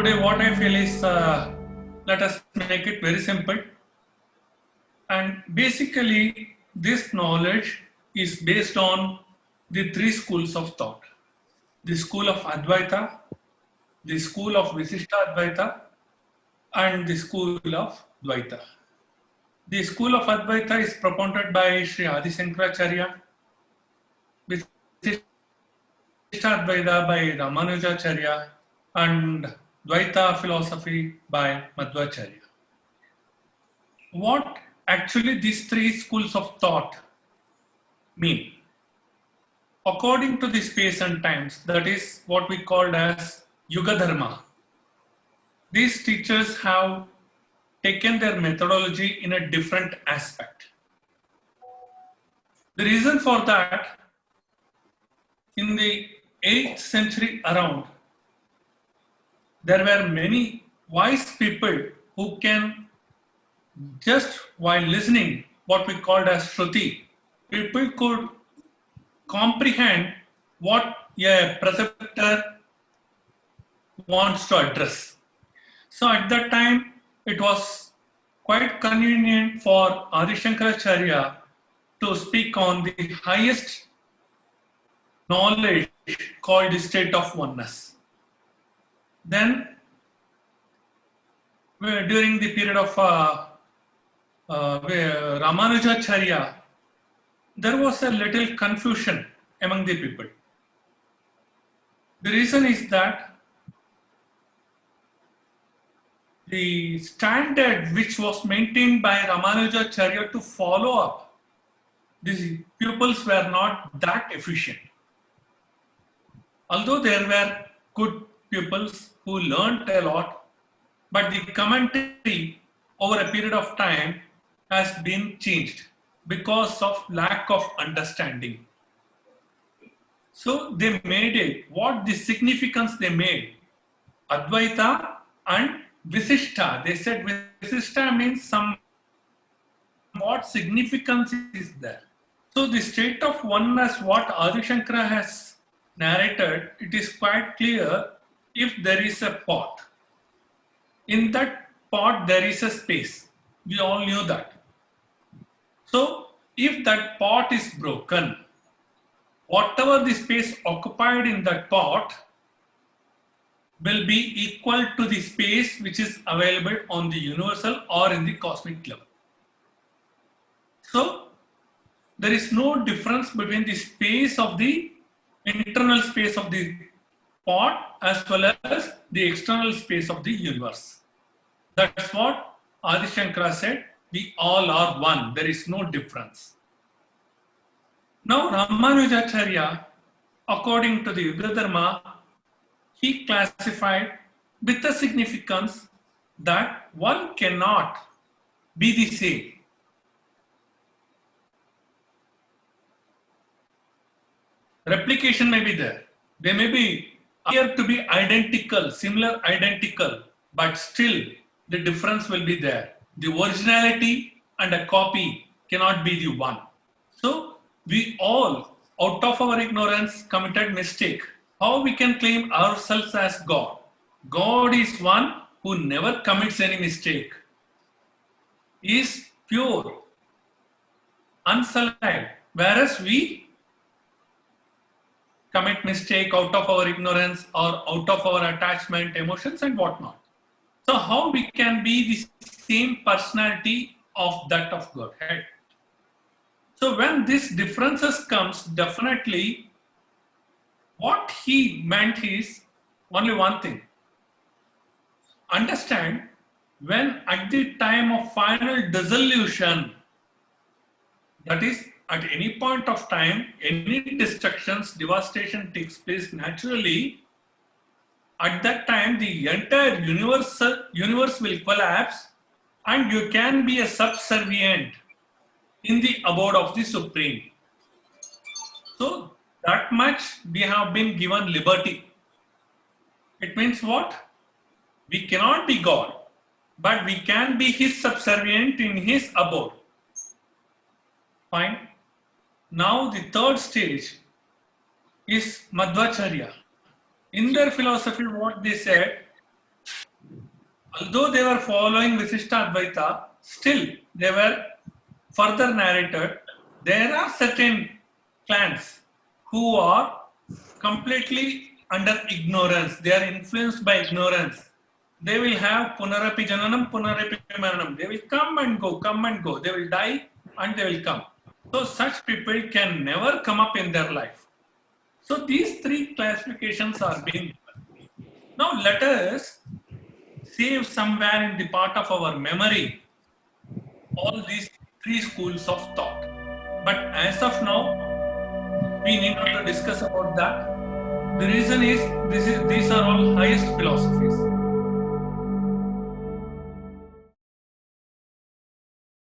today what I feel is let us make it very simple. And basically, this knowledge is based on the three schools of thought: the school of Advaita, the school of Visishta Advaita, and the school of Dvaita. The school of Advaita is propounded by Sri Adi Shankaracharya, Visishta Advaita by Ramanujacharya, and Dvaita philosophy by Madhvacharya. What actually these three schools of thought mean? According to the space and times, that is what we called as Yuga Dharma, these teachers have taken their methodology in a different aspect. The reason for that, in the 8th century around, there were many wise people who can, just while listening what we called as Shruti, people could comprehend what a preceptor wants to address. So at that time, it was quite convenient for Adi Shankaracharya to speak on the highest knowledge called the state of oneness. Then, during the period of Ramanujacharya, there was a little confusion among the people. The reason is that the standard which was maintained by Ramanujacharya to follow up, these pupils were not that efficient. Although there were good pupils who learned a lot, but the commentary over a period of time has been changed because of lack of understanding. So they made it, what the significance they made, Advaita and Visishta. They said Visishta means some what significance is there. So the state of oneness, what Adi Shankara has narrated, it is quite clear. If there is a pot, in that pot there is a space. We all knew that. So if that pot is broken, whatever the space occupied in that pot will be equal to the space which is available on the universal or in the cosmic level. So there is no difference between the space of the internal space of the pot as well as the external space of the universe. That's what Adi Shankara said. We all are one. There is no difference. Now Ramanujacharya, according to the Yuga Dharma, he classified with the significance that one cannot be the same. Replication may be there. They may be appear to be identical, similar, identical, but still the difference will be there. The originality and a copy cannot be the one. So we all, out of our ignorance, committed mistake. How we can claim ourselves as God? God is one who never commits any mistake. He is pure, unsullied, whereas we commit mistake out of our ignorance or out of our attachment, emotions and whatnot. So how we can be the same personality of that of Godhead? So when this differences comes, definitely what he meant is only one thing. Understand, when at the time of final dissolution, that is at any point of time, any destructions, devastation takes place naturally, at that time the entire universe will collapse and you can be a subservient in the abode of the Supreme. So that much we have been given liberty. It means what? We cannot be God, but we can be his subservient in his abode. Fine. Now the third stage is Madhvacharya. In their philosophy, what they said, although they were following Visishta Advaita, still they were further narrated. There are certain clans who are completely under ignorance. They are influenced by ignorance. They will have punarapi jananam, punarapi maranam. They will come and go, come and go. They will die and they will come. So such people can never come up in their life. So these three classifications are being done. Now let us save somewhere in the part of our memory all these three schools of thought. But as of now, we need not to discuss about that. The reason is these are all highest philosophies.